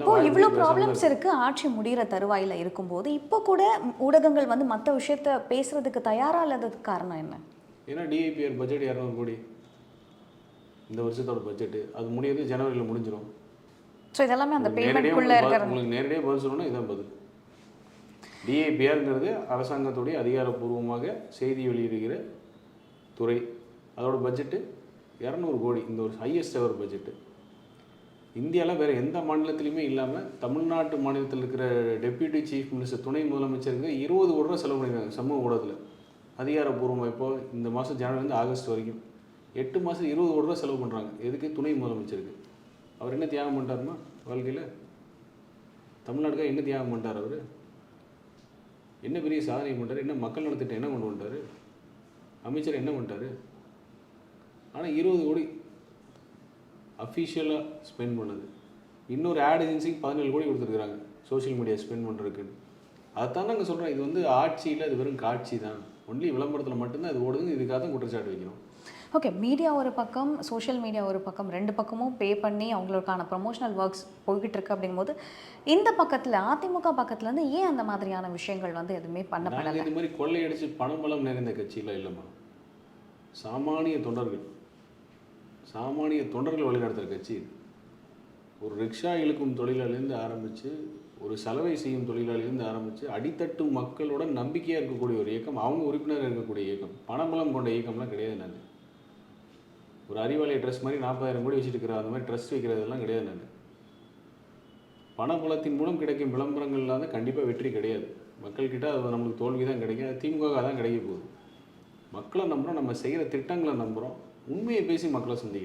இப்போ இவ்வளோ ப்ராப்ளம்ஸ் இருக்கு, ஆட்சி முடிகிற தருவாயில் இருக்கும்போது இப்போ கூட ஊடகங்கள் வந்து மற்ற விஷயத்த பேசுறதுக்கு தயாராக இல்லாததுக்கு காரணம் என்ன? ஏன்னா டிஐபிஆர் பட்ஜெட் 200 கோடி இந்த வருஷத்தோட பட்ஜெட்டு, அது முடியாது ஜனவரியில் முடிஞ்சிடும். ஸோ இதெல்லாமே அந்த பேமெண்ட்குள்ளே இருக்கிறது. உங்களுக்கு நேரடியாக பதில் சொல்லணும்னா இதான் பதில். டிஐபிஆருங்கிறது அரசாங்கத்துடைய அதிகாரப்பூர்வமாக செய்தி வெளியிடுகிற துறை. அதோட பட்ஜெட்டு 200 கோடி, இந்த ஒரு ஹையஸ்ட் எவர் பட்ஜெட்டு. இந்தியாவில் வேறு எந்த மாநிலத்திலையுமே இல்லாமல் தமிழ்நாட்டு மாநிலத்தில் இருக்கிற டெப்யூட்டி சீஃப் மினிஸ்டர் துணை முதலமைச்சருக்கு 20 கோடி ரூபா செலவு பண்ணியிருக்காங்க சமூக ஊடகத்தில். அதிகாரப்பூர்வமாக இப்போது இந்த மாதம் ஜனவரிலேருந்து ஆகஸ்ட் வரைக்கும் 8 மாதம் 20 கோடி ரூபா செலவு பண்ணுறாங்க. எதுக்கு? துணை முதலமைச்சருக்கு. அவர் என்ன தியாகம் பண்ணிட்டாருமா வாழ்க்கையில்? தமிழ்நாட்டுக்காக என்ன தியாகம் பண்ணிட்டார் அவர்? என்ன பெரிய சாதனை பண்ணிட்டார்? என்ன மக்கள் நலத்திட்டம் என்ன கொண்டு வந்துட்டார்? அமைச்சர் என்ன பண்ணிட்டார்? ஆனால் 20 கோடி அஃபிஷியலாக ஸ்பெண்ட் பண்ணுது. இன்னொரு ஆட் ஏஜென்சிக்கு 17 கோடி கொடுத்துருக்குறாங்க சோஷியல் மீடியா ஸ்பெண்ட் பண்ணுறதுக்குன்னு. அதைத்தான் நாங்கள் சொல்கிறோம், இது வந்து ஆட்சியில் அது வெறும் காட்சி தான், ஒன்லி விளம்பரத்தில் மட்டும்தான் அது ஓடுது. இதுக்காக தான் குற்றச்சாட்டு வைக்கணும். ஓகே, மீடியா ஒரு பக்கம், சோஷியல் மீடியா ஒரு பக்கம், ரெண்டு பக்கமும் பே பண்ணி அவங்களுக்கான ப்ரொமோஷனல் ஒர்க்ஸ் போய்கிட்டு இருக்கு. அப்படிங்கும்போது இந்த பக்கத்தில் அதிமுக பக்கத்துலேருந்து ஏன் அந்த மாதிரியான விஷயங்கள் வந்து எதுவுமே பண்ணப்படலை? இந்த மாதிரி கொள்ளையடிச்சு பணம் பலம் நிறைந்த கட்சியில் இல்லைம்மா. சாமானிய தொண்டர்கள் வழிநடத்துகிற கட்சி இது. ஒரு ரிக்ஷா இழுக்கும் தொழிலாளிலேருந்து ஆரம்பித்து, ஒரு சலவை செய்யும் தொழிலாளிலேருந்து ஆரம்பித்து, அடித்தட்டு மக்களோட நம்பிக்கையாக இருக்கக்கூடிய ஒரு இயக்கம், அவங்க உறுப்பினர் இருக்கக்கூடிய இயக்கம். பணபலம் கொண்ட இயக்கம்லாம் கிடையாது. நான் ஒரு அறிவாலய ட்ரஸ்ட் மாதிரி 40,000 கோடி வச்சுட்டு இருக்கிற அந்த மாதிரி ட்ரஸ்ட் வைக்கிறதெல்லாம் கிடையாது. நான் பணபலத்தின் மூலம் கிடைக்கும் விளம்பரங்கள்லாம் தான் கண்டிப்பாக வெற்றி கிடையாது. மக்கள்கிட்ட அது நம்மளுக்கு தோல்வி தான் கிடைக்கும். அது திமுக தான் கிடைக்க போகுது. மக்களை நம்புகிறோம், நம்ம செய்கிற திட்டங்களை நம்புகிறோம், உண்மையை பேசி மக்களை சந்திக்கிறோம்.